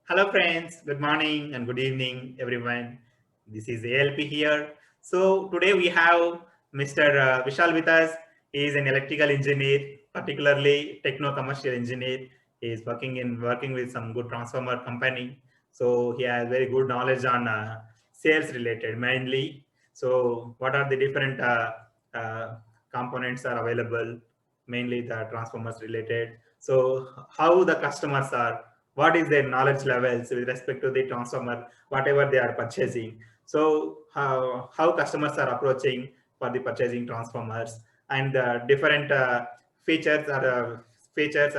Hello, friends. Good morning and good evening, everyone. This is ALP here. So today we have Mr. Vishal with us. He is an electrical engineer, particularly techno-commercial engineer. He is working with some good transformer company. So he has very good knowledge on sales related mainly. So what are the different uh, components are available, mainly the transformers related. So how the customers are, what is their knowledge levels with respect to the transformer, whatever they are purchasing. So how customers are approaching for the purchasing transformers, and different features or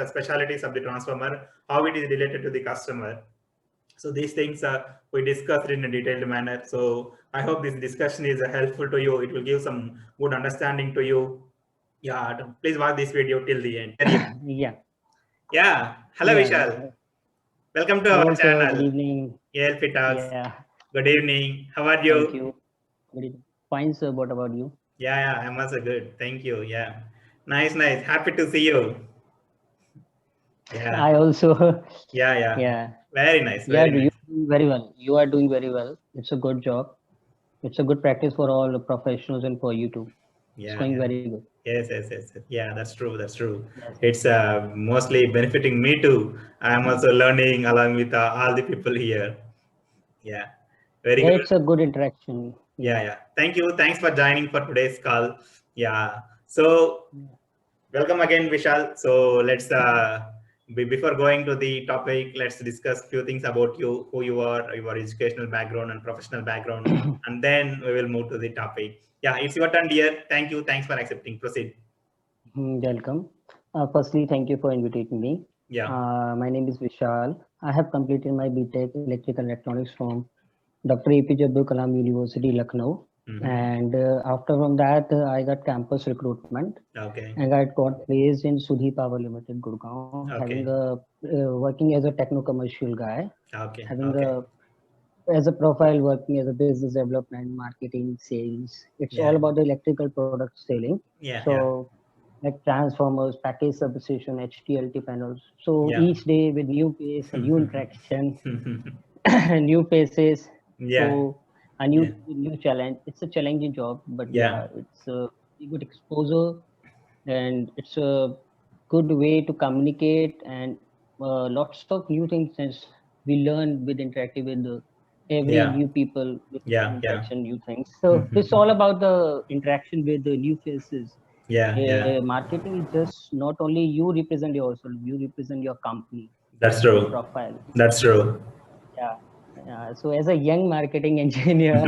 specialities of the transformer, how it is related to the customer. So these things we discussed in a detailed manner. So I hope this discussion is helpful to you. It will give some good understanding to you. Yeah, please watch this video till the end. Yeah, Yeah, hello yeah. Vishal. Welcome to our Hello, sir. Good channel, evening. ALP Talks. Yeah, Good evening. How are thank you? you. Good evening. Fine, sir. What about you? Yeah, I'm also good. Thank you. Yeah. Nice. Happy to see you. Yeah. I also, Yeah. yeah, Very nice. yeah. Very You nice. doing very well. You are doing very well. It's a good job. It's a good practice for all the professionals and for you too. It's going Yeah. very good. Yes. Yeah, that's true. That's true. Yes. It's mostly benefiting me too. I'm also learning along with all the people here. Yeah. Very Yeah, good. it's a good interaction. Yeah. Yeah. Thank you. Thanks for joining for today's call. Yeah. So welcome again, Vishal. So let's before going to the topic, let's discuss few things about you, who you are, your educational background and professional background, and then we will move to the topic. Yeah, it's your turn, dear. Thank you. Thanks for accepting. Proceed. Welcome. Firstly, thank you for inviting me. Yeah. My name is Vishal. I have completed my BTech Electrical Electronics from Dr. APJ Abdul Kalam University, Lucknow. Mm-hmm. And after from that, I got campus recruitment Okay. and I got placed in Sudhi Power Limited, Gurgaon, Okay. working as a techno-commercial guy, Okay. having Okay. a as a profile working as a business development, marketing, sales. It's all Yeah. about the electrical product selling. Yeah. So like transformers, package substation, HTLT panels. So Yeah. each day with new pace, a new interaction, Yeah. new faces. Yeah. So a Yeah. new challenge. It's a challenging job, but Yeah. yeah, it's a good exposure and it's a good way to communicate and lots of new things since we learn with interactive with every Yeah. new people with new Yeah. interaction, new things. So it's all about the interaction with the new faces. Yeah. Marketing is just not only you represent yourself, you represent your company, That's your true. profile. That's true. Yeah. So as a young marketing engineer,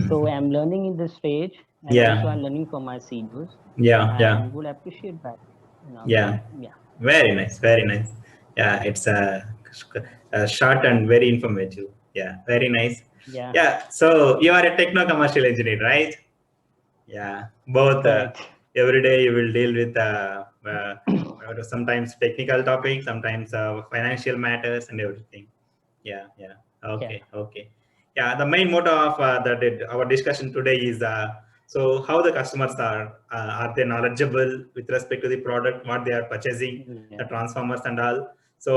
so I'm learning in this stage and also Yeah. I'm learning from my seniors Yeah. and would appreciate that. Yeah. Yeah. Very nice. Very nice. Yeah, it's a short and very informative. Yeah, very nice. Yeah. Yeah. So you are a techno commercial engineer, right? Yeah. Both. Correct. Every day you will deal with sometimes technical topics, sometimes financial matters, and everything. Yeah. Yeah. Okay. Yeah, the main motto of our discussion today is so how the customers are they knowledgeable with respect to the product, what they are purchasing, Yeah. the transformers and all. So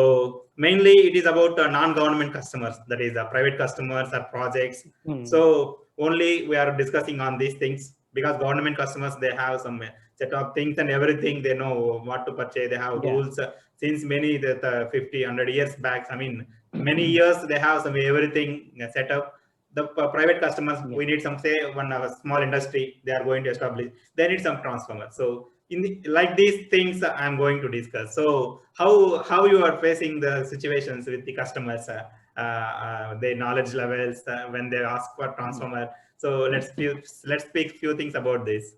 mainly it is about non-government customers, that is private customers or projects. Hmm. So only we are discussing on these things, because government customers, they have some set of things and everything, they know what to purchase, they have Yeah. rules since many that 50 100 years back. I mean, many years they have some everything set up. The private customers, Yeah. we need some, say one small industry they are going to establish, they need some transformer. So like these things I'm going to discuss. So how you are facing the situations with the customers, their knowledge levels when they ask for Yeah. transformer. So let's speak few things about this.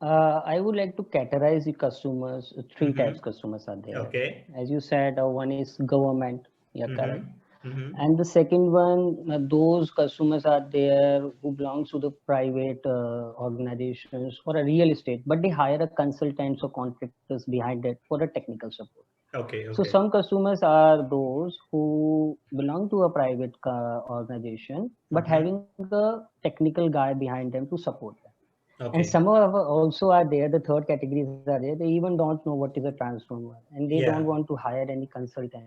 I would like to categorize the customers. Three types Mm-hmm. customers are there. Okay. As you said, one is government. Yeah, correct. Mm-hmm. Mm-hmm. And the second one, those customers are there who belongs to the private organizations or a real estate, but they hire a consultants or contractors behind it for the technical support. So Okay. some customers are those who belong to a private organization, but Uh-huh. having a technical guy behind them to support them. And some Okay. of also are there. The third categories are there. They even don't know what is a transformer, and they don't Yeah. want to hire any consultant.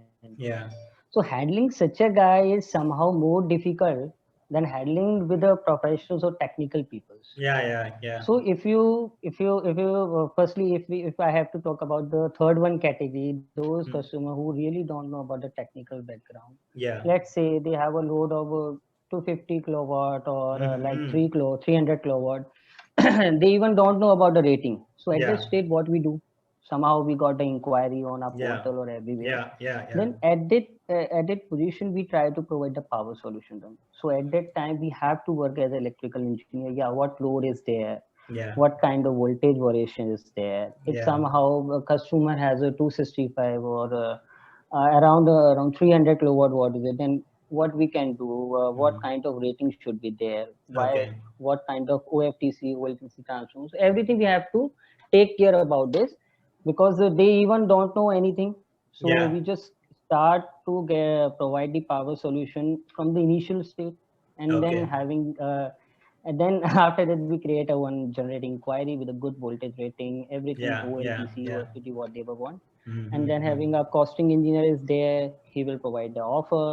Yeah. So So handling such a guy is somehow more difficult than handling with the professionals or technical peoples. Yeah. So if you firstly, if I have to talk about the third one category, those customer who really don't know about the technical background. Yeah. Let's say they have a load of 250 kilowatt or like Mm-hmm. 300 kilowatt. They even don't know about the rating. So at that Yeah. state, what we do? Somehow we got the inquiry on our Yeah. portal or everywhere. Yeah. Then at that position, we try to provide the power solution. Then. So at that time, we have to work as an electrical engineer. Yeah, what load is there? Yeah. What kind of voltage variation is there? If Yeah. somehow a customer has a 265 or around 300 kilowatt, what is it? Then what we can do? What Mhm. kind of rating should be there? Why? Okay. What kind of OFTC, OLTC transformers? Everything we have to take care about this because they even don't know anything. So Yeah. we just start to provide the power solution from the initial state, and then Okay. having and then after that we create a one generate inquiry with a good voltage rating, everything OLTC, Yeah. OFTT, whatever one, and then Mm-hmm. having a costing engineer is there. He will provide the offer,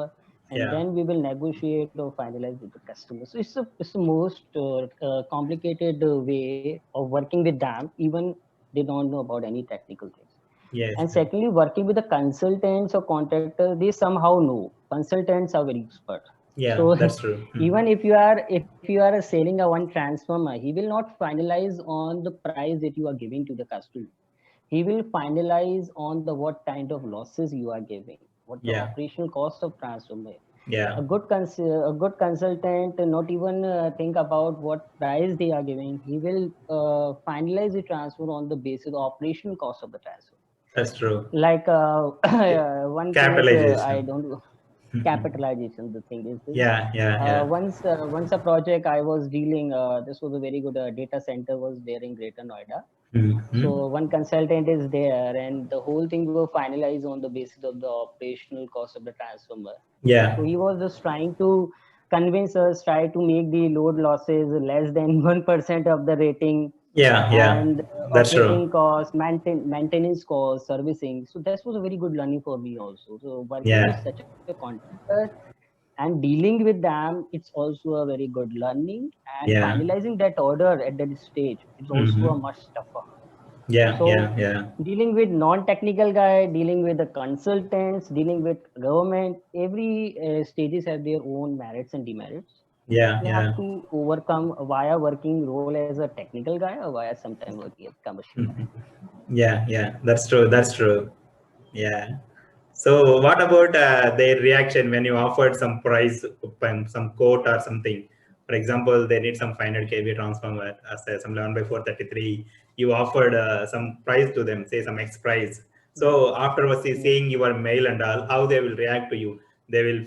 and Yeah. then we will negotiate or finalize with the customer. So it's the most complicated way of working with them. Even they don't know about any technical things. Yes. And secondly, working with the consultants or contractors, they somehow know. Consultants are very expert. Yeah. So That's true. even if you are selling a one transformer, he will not finalize on the price that you are giving to the customer. He will finalize on the what kind of losses you are giving, what the Yeah. operational cost of transformer. Yeah. A good consultant not even think about what price they are giving. He will finalize the transfer on the basis of operational cost of the transfer. That's true. Like Ca- one thing is I Capitalization. don't know. Capitalization. The thing is this. Yeah. Once a project I was dealing, this was a very good data center was there in Greater Noida. Mm-hmm. So one consultant is there, and the whole thing will finalize on the basis of the operational cost of the transformer. So Yeah. he was just trying to convince us, try to make the load losses less than 1% of the rating, Yeah. and That's true. operating costs, maintenance costs, servicing. So that was a very good learning for me also. So working with Yeah. such a contractor and dealing with them, it's also a very good learning. And Yeah. finalizing that order at that stage, it's also a Mm-hmm. much tougher. Yeah. So Yeah. dealing with non-technical guy, dealing with the consultants, dealing with government, every stages have their own merits and demerits. You have Yeah. to overcome via working role as a technical guy or via sometime working as commercial guy. Mhm. Yeah. That's true. That's true. Yeah. So what about their reaction when you offered some price, some quote or something? For example, they need some 500 kV transformer, say some 11 by 433. You offered some price to them, say some X price. Yeah, So afterwards, yeah, seeing your mail and all, how they will react to you? They will,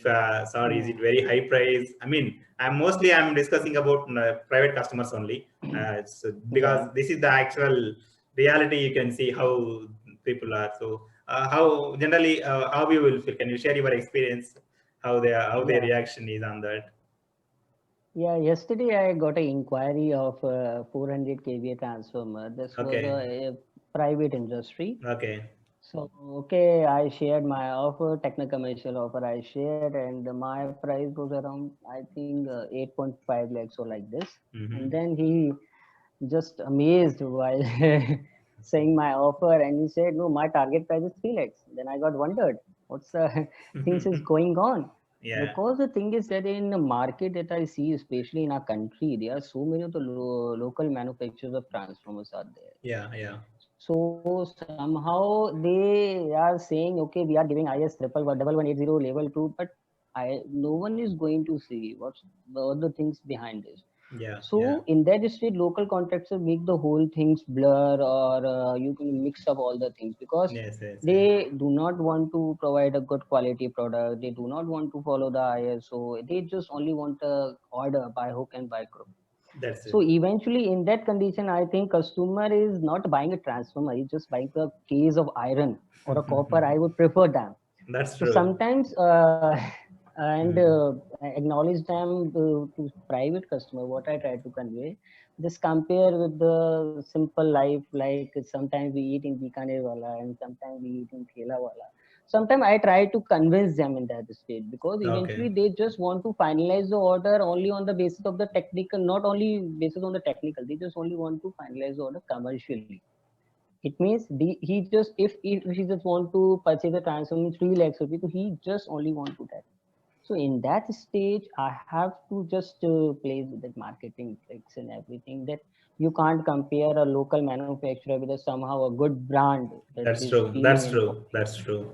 sorry, is yeah, it very high price? I mean, I'm discussing about private customers only, because yeah. this is the actual reality. You can see how people are. So how generally how you will feel? Can you share your experience? How their Yeah. reaction is on that? Yeah, yesterday I got an inquiry of 400 kVA transformer. This was Okay. a private industry. Okay. So, okay, I shared my offer, technical commercial offer I shared, and my price was around, I think, 8.5 lakhs or like this. And Mm-hmm. then he just amazed while saying my offer, and he said, "No, my target price is 3 lakhs." Then I got wondered, what's the things is going on? Yeah. Because the thing is that in the market that I see, especially in our country, there are so many of the local manufacturers of transformers are there. Yeah. So somehow they are saying, okay, we are giving IS 1180 level 2, but no one is going to see what's the other things behind this. Yeah. So in that state, local contractors make the whole things blur, or you can mix up all the things because Yes. they do not want to provide a good quality product. They do not want to follow the ISO. They just only want a order by hook and by crook. That's So it. eventually, in that condition, I think customer is not buying a transformer; he's just buying a case of iron or a copper. I would prefer them. That's So true. sometimes, and Mhm. acknowledge them to private customer. What I try to convey, just compare with the simple life. Like sometimes we eat in Bikaner wala, and sometimes we eat in Thela wala. sometimes I try to convince them in that stage, because eventually they just want to finalize the order only on the basis of the technical, not only basis on the technical, they just only want to finalize the order commercially. It means he just, if he just want to purchase a transformer in 3 lakhs rupees, so he just only want to that. So in that stage, I have to just play with the marketing tricks and everything, that you can't compare a local manufacturer with a somehow a good brand that That's is true. dealing That's in true. quality. That's true.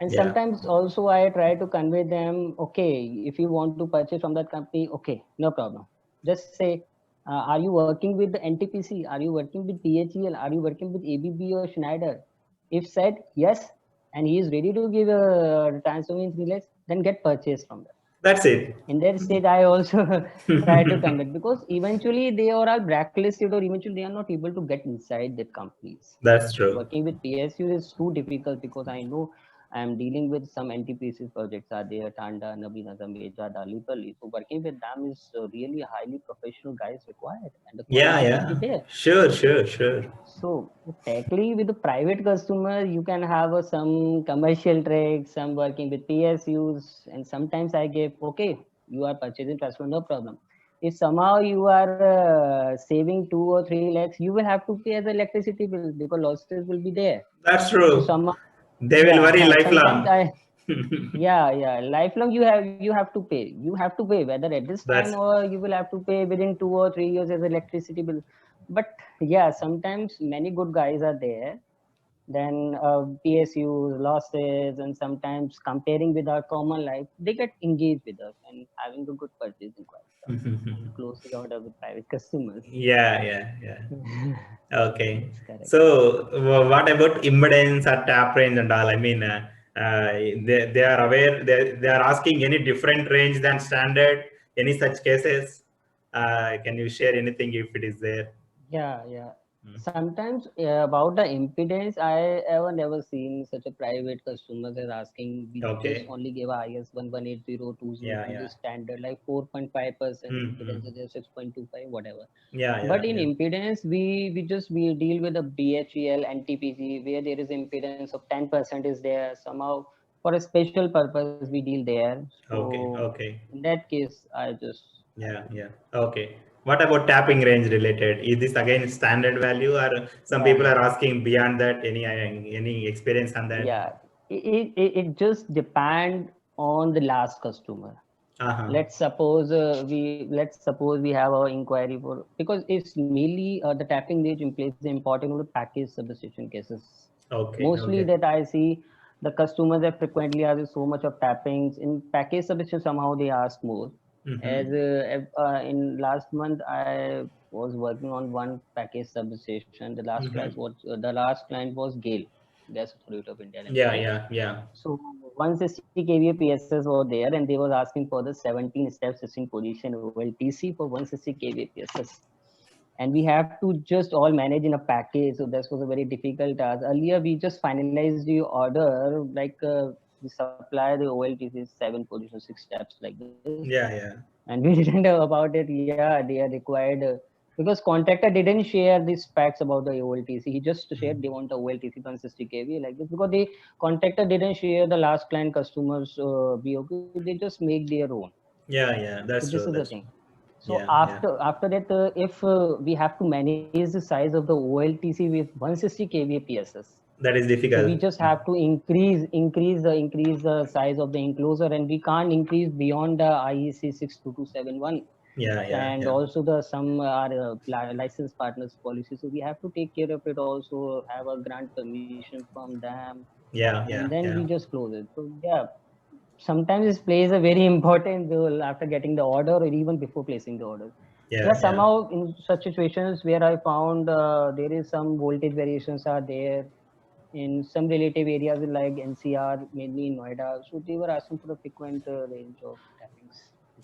And Yeah. sometimes also I try to convey them, okay, if you want to purchase from that company, okay, no problem. Just say, are you working with the NTPC? Are you working with PHEL? Are you working with ABB or Schneider? If said yes, and he is ready to give a transformer in 3 lakhs, then get purchased from them. That's it. In that stage, I also try to convey, because eventually they are all blacklisted, or eventually they are not able to get inside the companies. That's true. Working with PSU is too difficult, because I know I'm dealing with some NTPC projects are there, Tanda, Nabina, Zameja, Dalipali. So working with them is really highly professional guys required, and the Yeah, quality should yeah. be there. Sure, sure, sure. So technically, with the private customer, you can have some commercial tricks, some working with PSUs, and sometimes I give, okay, you are purchasing transfer, no problem. If somehow you are saving 2 or 3 lakhs, you will have to pay as electricity bill, because losses will be there. That's So true. somehow, They will worry yeah, sometimes lifelong. yeah, lifelong you have to pay. You have to pay whether at this time, That's or you will have to pay within 2 or 3 years as electricity bill. But yeah, sometimes many good guys are there. Then PSUs, losses, and sometimes comparing with our common life, they get engaged with us and having a good purchasing quality and close the order with private customers. yeah, yeah, yeah. Okay. Yes, correct. So, what about impedance or tap range and all? I mean, they are aware, they are asking any different range than standard, any such cases? Can you share anything if it is there? Yeah. Mm. Sometimes about the impedance, I ever never seen such a private customers as asking. We just Okay. only give IS 1180202 Yeah, yeah. is standard, like 4.5% Mm-hmm. impedance, is 6.25, whatever. Yeah, yeah, But in yeah. impedance, we deal with a BHEL NTPC, where there is impedance of 10% is there. Somehow for a special purpose we deal there. Okay, So okay. in that case, I just have Yeah, to. yeah. Okay. What about tapping range related? Is this again standard value, or some people are Yeah. asking beyond that? Any experience on that? Yeah, it just depend on the last customer. Uh-huh. Let's suppose we have our inquiry for, because it's mainly the tapping range plays the important role in package substitution cases. Okay, Mostly okay. that I see, the customers that frequently ask so much of tappings in package substitution, somehow they ask more. As Mm-hmm. in last month, I was working on one package substation. Mm-hmm. The last client was GAIL, Gas Authority of India Yeah, Limited. yeah, yeah. So 160 kVA PSS were there, and they was asking for the 17 step 16 position OLTC for 160 kVA PSS. And we have to just all manage in a package. So this was a very difficult task. Earlier, we just finalized the order, like we supply the OLTC 7 position 6 steps like this, Yeah, yeah. and we didn't know about it. Yeah, they are required, because contractor didn't share the specs about the OLTC. He just shared they want a OLTC 160 kVA like this, because the contractor didn't share the last client customers BOQ. They just make their own. Yeah, yeah. So That's this true. is the That's thing. So yeah, yeah. after that, if we have to manage the size of the OLTC with 160 kVA PSS, That is so we difficult. just have to increase the size of the enclosure, and we can't increase beyond the IEC 62271. Yeah, yeah, And yeah. also the some are license partners policy, so we have to take care of it, also have a grant permission from them, Yeah, and yeah, then we yeah. just close it. So yeah, sometimes it plays a very important role after getting the order, or even before placing the order. Yeah, Yeah, yeah. somehow in such situations where I found there is some voltage variations are there in some relative areas like NCR, mainly in Noida. So they were asking for a frequent range of tappings.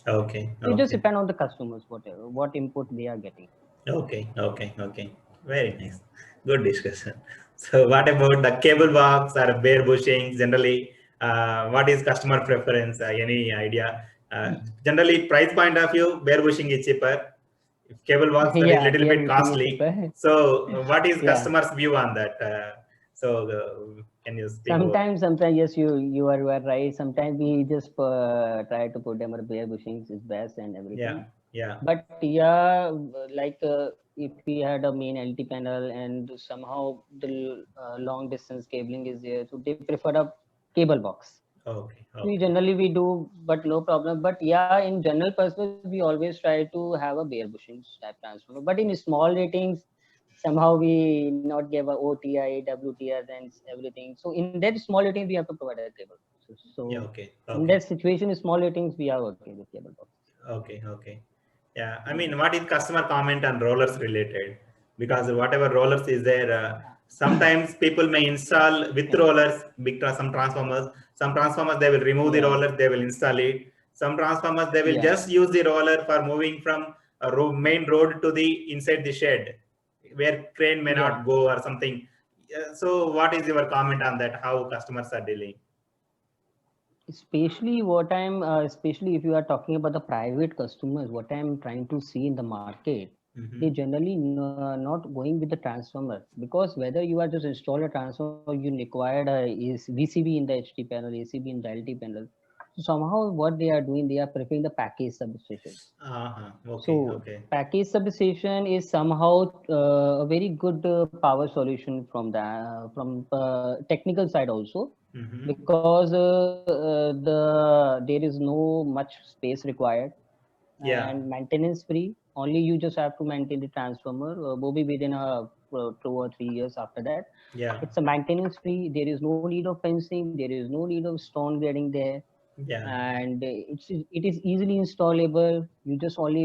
Okay, So it just okay. depend on the customers, whatever, what input they are getting. Okay, okay, okay. Very nice. Good discussion. So, what about the cable box or bare bushing? Generally, what is customer preference? Any idea? Generally, price point of view, bare bushing is cheaper. If cable box, that is Yeah, little bare bit bushing is costly. cheaper. So, what is Yeah. customers' view on that? So can you speak about? Sometimes, yes, you are right. Sometimes we just try to put them on bare bushings is best and everything. Yeah. But yeah, like if we had a main LT panel and somehow the long distance cabling is there, so they prefer a cable box. Okay. We do, but no problem. But yeah, in general purpose, we always try to have a bare bushings type transformer. But in small ratings, somehow we not give a OTI, WTS, and everything. So in that small ratings, we have to provide a cable. Yeah. So Okay. in Okay. that situation, small ratings, we are working with cable box. Okay. Yeah, I mean, Mm. what is customer comment on rollers related? Because whatever rollers is there, sometimes people may install with Yeah. rollers because some transformers. Some transformers they will remove the Yeah. roller, they will install it. Some transformers they will Yeah. just use the roller for moving from a main road to the inside the shed, where crane may Yeah. not go or something. So, what is your comment on that? How customers are dealing? Especially if you are talking about the private customers, what I'm trying to see in the market, they Mm-hmm. generally not going with the transformer, because whether you are just install a transformer, you required a is VCB in the HT panel, ACB in the LT panel. So somehow what they are doing, they are preferring the package substations. Uh-huh. Okay. So Okay. package substation is somehow a very good power solution from from technical side also, Mm-hmm. because there is no much space required Yeah. and maintenance free. Only you just have to maintain the transformer, maybe within 2 or 3 years after that. Yeah. It's a maintenance free. There is no need of fencing. There is no need of stone getting there, Yeah. and it is easily installable. You just only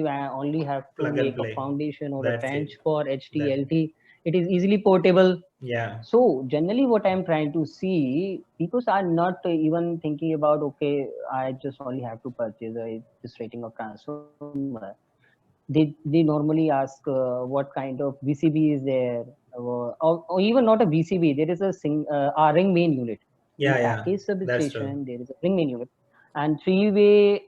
have to Plug and make a play. foundation or a That's trench it. for That HTLT. It is easily portable. yeah. So generally, what I'm trying to see, people are not even thinking about, okay, I just only have to purchase this rating of transformer. They normally ask what kind of VCB is there, or even not a VCB. There is a ring main unit in Yeah. package That's true. substation. There is a ring main unit, and three-way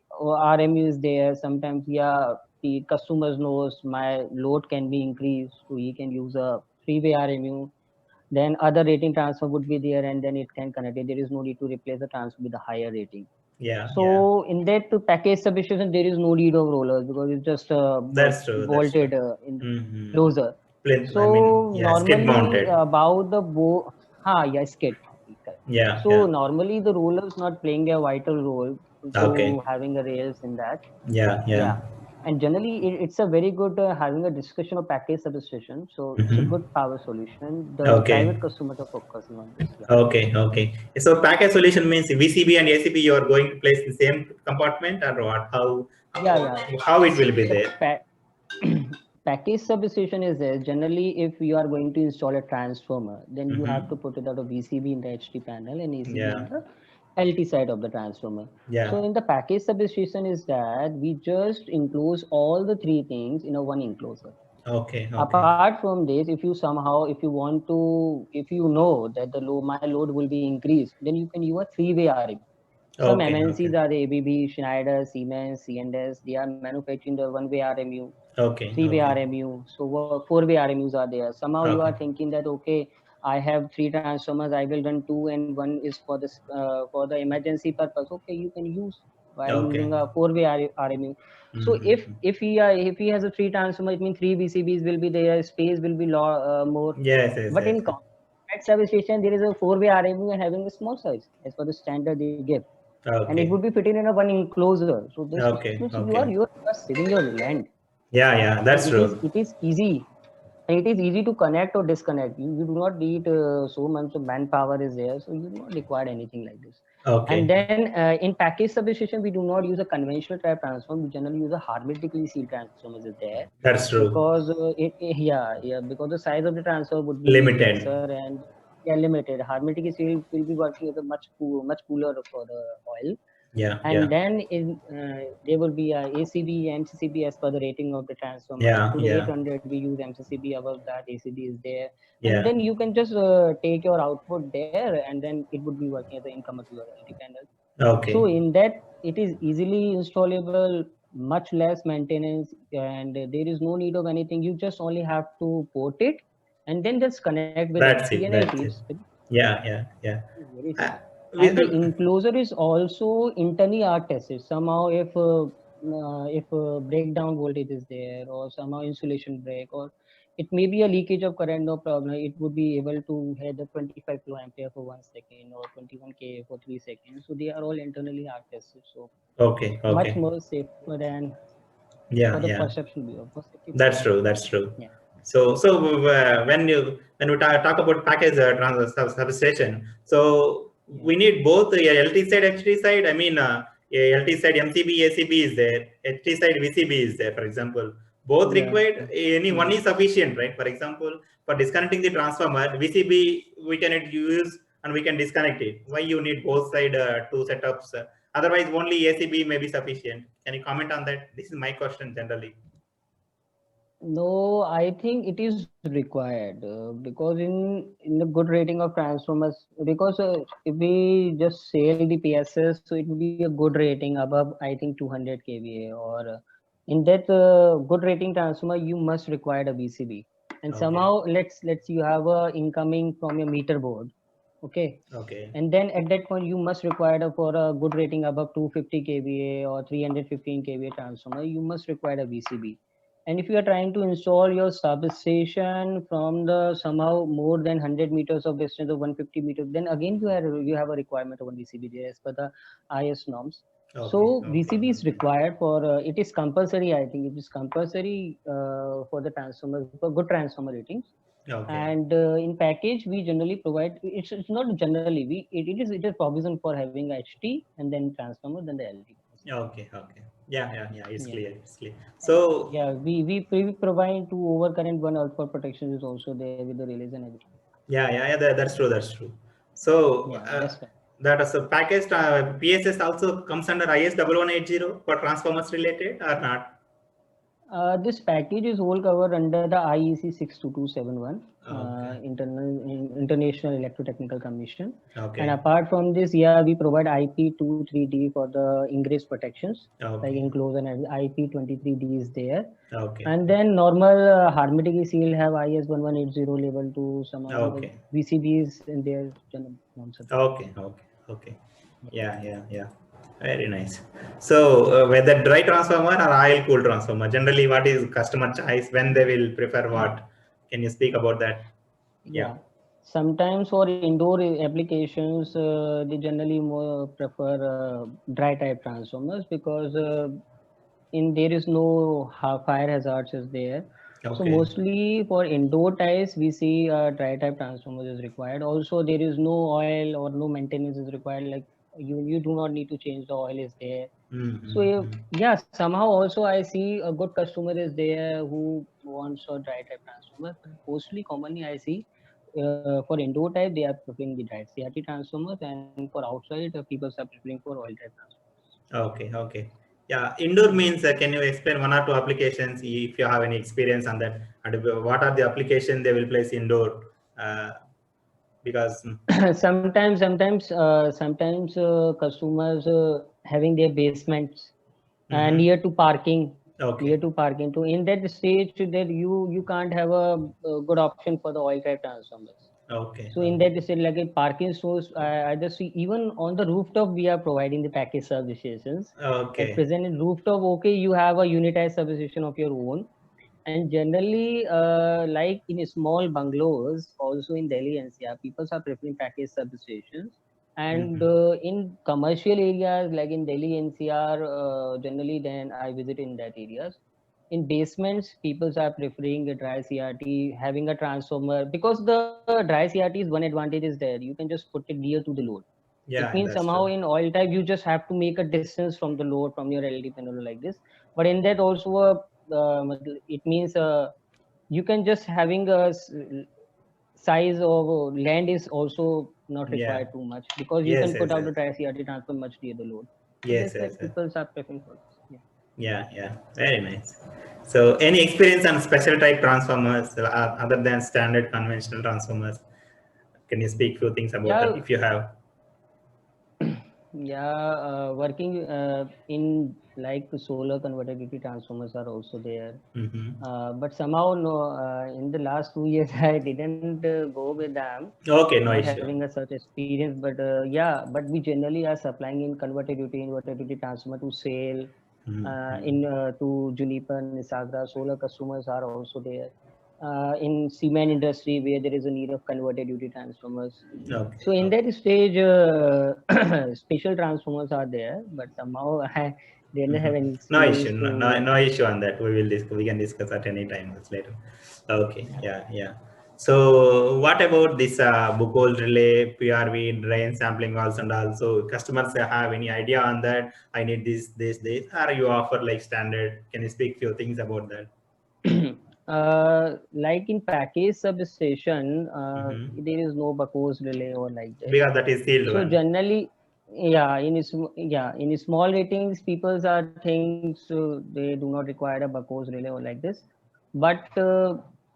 RMU is there. Sometimes, yeah, the customers knows my load can be increased, so he can use a three-way RMU. Then other rating transfer would be there, and then it can connect it. There is no need to replace the transfer with a higher rating. Yeah. So in that package substation, there is no need of rollers, because it's just That's true. That's true. bolted in Mm-hmm. closer. Plinth, I mean, So yeah, skid normally mounted. about the yeah, skid. Correct. So Yeah. normally the rollers not playing a vital role Okay. to having a rails in that. Yeah. Yeah, and generally it's a very good having a discussion of package substation. So it's a Mm-hmm. good power solution. The private Okay. customers are focusing on this. Yeah. Okay. So package solution means VCB and ACB you are going to place in the same compartment or what? Yeah. How it will be The there? package substation is there. Generally, if you are going to install a transformer, then you have Mm-hmm. to put it out of VCB in the HT panel and ACB in Yeah. the LT side of the transformer. So Yeah. in the package substation is that we just enclose all the three things in a one enclosure. Okay. Apart from this, if you somehow, if you know that my load will be increased, then you can use a three-way RM. Some Okay. MNCs are the ABB, Schneider, Siemens, C&S. They are manufacturing the one-way RMU, three-way Okay. RMU. So four-way RMUs are there. Somehow you are Okay. thinking that, okay, I have three transformers. I will run two, and one is for this for the emergency purpose. Okay, you can use by Okay. using a four-way RMU. So Mm-hmm. if he has a three transformer, it means three VCBs will be there. Space will be more. But Yes. in compact substation, there is a four-way RMU and having a small size as per the standard they give, and it would Okay. be fitted in a one enclosure. So this means Okay. you are saving your land, Yeah. and That's true. it is easy, and it is easy to connect or disconnect. You do not need so much of manpower is there, so you do not require anything like this. And Okay. then in package substation, we do not use a conventional type transformer. We generally use a hermetically sealed transformers is there, That's true. because because the size of the transfer would be Limited. lesser, and limited. Hermetically sealed will be working as a much cooler for the oil. And Yeah. then there will be a ACB, MCCB as per the rating of the transformer. Up to the Yeah. 800, we use MCCB. Above that, ACB is there, and Yeah. then you can just take your output there, and then it would be working as an income to your LT panel. So Okay. in that, it is easily installable, much less maintenance, and there is no need of anything. You just only have to port it, and then just connect with That's HT, it. and That's it. Yeah. Very Uh, simple. we, And the enclosure is also internally are tested. Somehow, if breakdown voltage is there, or somehow insulation break, or it may be a leakage of current, no problem. It would be able to have the 25 kiloampere for 1 second or 21 k for 3 seconds. So they are all internally hard tested. So much okay. more safer than for the Yeah. perception view. For safety That's purpose. true. That's true. Yeah. So when we talk about package substation, so Yeah. we need both the LT side, HT side. I mean, LT side MCB, ACB is there. HT side VCB is there. For example, both Yeah. required. Any one is sufficient, right? For example, for disconnecting the transformer, VCB we can use and we can disconnect it. Why you need both side two setups? Otherwise, only ACB may be sufficient. Can you comment on that? This is my question generally. No, I think it is required because in the good rating of transformers, because if we just sell the PSS, so it will be a good rating above, I think, 200 kVA, or in that good rating transformer you must require a BCB. And Okay. somehow let's you have a incoming from your meter board, okay, Okay. and then at that point you must require for a good rating above 250 kVA or 315 kVA transformer, you must require a BCB. And if you are trying to install your substation from the somehow more than 100 meters of distance of 150 meters, then again you have a requirement of one VCB there as per the IS norms. Okay. So VCB is required for it is compulsory. I think it is compulsory for the transformer for good transformer ratings. Okay. And in package we generally provide. It's not generally it is provision for having HT and then transformer then the LT. Okay. Yeah. It's Yeah. clear. It's clear. And So yeah, we provide two overcurrent one out for protection is also there with the relays and everything. yeah. That's true. That's true. So Yeah, that's right. that is a packaged PSS also comes under IS 1180 for transformers related or not? This package is all covered under the IEC 62271, Okay. International Electrotechnical Commission. And Okay. apart from this, yeah, we provide IP23D for the ingress protections, like Okay. enclosure, and IP23D is there. Okay. And then normal hermetic seal have IS 1180 level to somehow Okay. VCBs in their general norms. Okay. Yeah. Very nice. So whether dry transformer or oil cooled transformer, generally what is customer choice when they will prefer what? Can you speak about that? Yeah. Yeah, sometimes for indoor applications, they generally more prefer dry type transformers because in there is no fire hazards is there. So Okay. mostly for indoor types, we see dry type transformers is required. Also, there is no oil or no maintenance is required. Like you do not need to change the oil is there. So yeah, somehow also I see a good customer is there who wants a dry type transformer. But mostly, commonly I see for indoor type they are preferring the dry CRT transformers, and for outside people are preferring for oil type Okay. Yeah, indoor transformers. means can you explain one or two applications if you have any experience on that? And what are the applications they will place indoor? Because Sometimes customers having their basements mhm. near to parking, Okay. so in that stage that you can't have a good option for the oil type transformers. Okay. So in that state, like in parking stores, I just see even on the rooftop we are providing the package substations. At Okay. present in rooftop, okay, you have a unitized substation of your own. And generally, like in small bungalows, also in Delhi NCR, people are preferring package substations. And Mhm. in commercial areas like in Delhi NCR, generally then I visit in that areas. In basements, people are preferring a dry CRT, having a transformer because the dry CRT is one advantage is there. You can just put it near to the load. It Yeah, means that's somehow true. in oil type you just have to make a distance from the load from your LED panel like this. But in that also it means you can just having a size of land is also not Yeah. required too much because you Yes, can put yes, out the yes. dry CRT transfer much near the load. So Yes, that's why yes, yes. people are preferring for this. Yeah. Yeah. Very nice. So, any experience on special type transformers other than standard conventional transformers? Can you speak few things about that Yeah, if you have? Yeah, working in like solar convertibility transformers are also there. Mm-hmm. But somehow, no, in the last 2 years, I didn't go with them, Okay, no not issue. having a such experience. But yeah, but we generally are supplying in converted duty, inverted duty transformer to sale Mm-hmm. in to Juniper, Nisagra. Solar customers are also there. In cement industry, where there is a need of converted duty transformers. Okay, So in okay. that stage, special transformers are there, but somehow I didn't have Mhm. any No issue, experience no to. issue on that. We will discuss. We can discuss at any time later. Okay, Yeah. yeah, yeah. So, what about this Buchholz relay, PRV, drain sampling also, and also customers have any idea on that? I need this, or you offer like standard? Can you speak few things about that? Like in package substation, Mm-hmm. there is no Buckos relay or like that. Because that is sealed So one. generally, in small ratings, people are things they do not require a Buckos relay or like this. But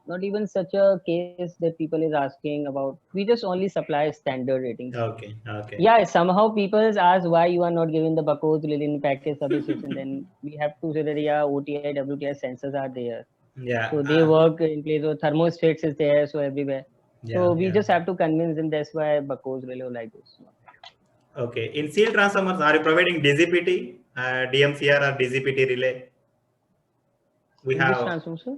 not even such a case that people is asking about. We just only supply standard ratings. Okay, okay. Yeah, somehow people ask why you are not giving the Buckos relay in package substation. Then we have to say that yeah, OTI, WTI sensors are there, Yeah, so they work in place of thermostats is there, so everywhere. yeah, So we yeah. just have to convince them. That's why Buckos relay like this. Okay. In sealed transformers, are you providing DZPT, DMCR, or DZPT relay? We In which have transformer, sir?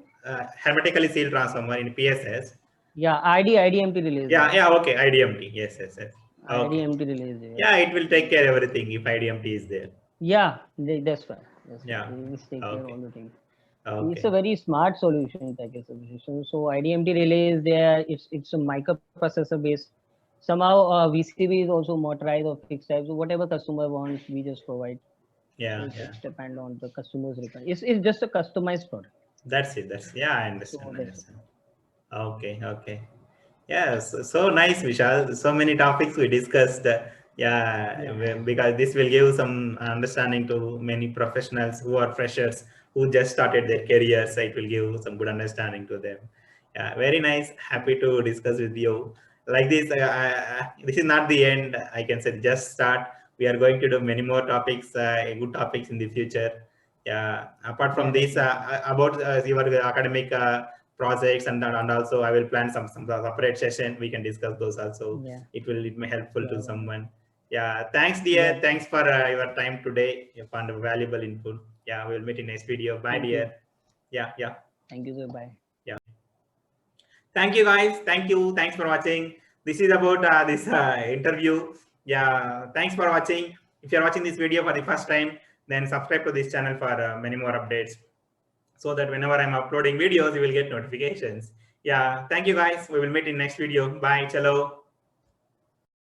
hermetically sealed transformer in PSS. Yeah, IDMT relay is Yeah, there. yeah, okay, IDMT. Yes, yes, yes. Okay. IDMT relay is there. Yeah, it will take care of everything if IDMT is there. Yeah, that's fine. That's fine. Yeah. We will take care of Okay. all the things. It's a Okay. very smart solution, package solution. So IDMT relay is there. It's a microprocessor based. Somehow VCB is also motorized or fixed type. So whatever customer wants, we just provide. So Yeah, it's yeah. depend on the customer's requirement. It's just a customized product. That's it. That's yeah, I So understand. I that's understand. Okay, okay. Yes, so nice, Vishal. So many topics we discussed. Yeah, yeah. because this will give some understanding to many professionals who are freshers who just started their careers. It will give some good understanding to them. Yeah, very nice. Happy to discuss with you. Like this, this is not the end. I can say just start. We are going to do many more topics, good topics in the future. Yeah. Apart from Yeah, this, definitely. about your academic. Projects and also I will plan some separate session. We can discuss those also. Yeah, It may helpful to yeah, yeah. someone. Yeah. Thanks, Yeah, dear. Thanks for your time today. You found a valuable input. Yeah. We'll meet in next video. Bye, thank you. dear. Yeah. Yeah. Thank you, sir. Bye. Yeah. Thank you, guys. Thank you. Thanks for watching. This is about this interview. Yeah. Thanks for watching. If you're watching this video for the first time, then subscribe to this channel for many more updates, so that whenever I'm uploading videos, you will get notifications. Yeah, thank you guys. We will meet in next video. Bye. Chalo.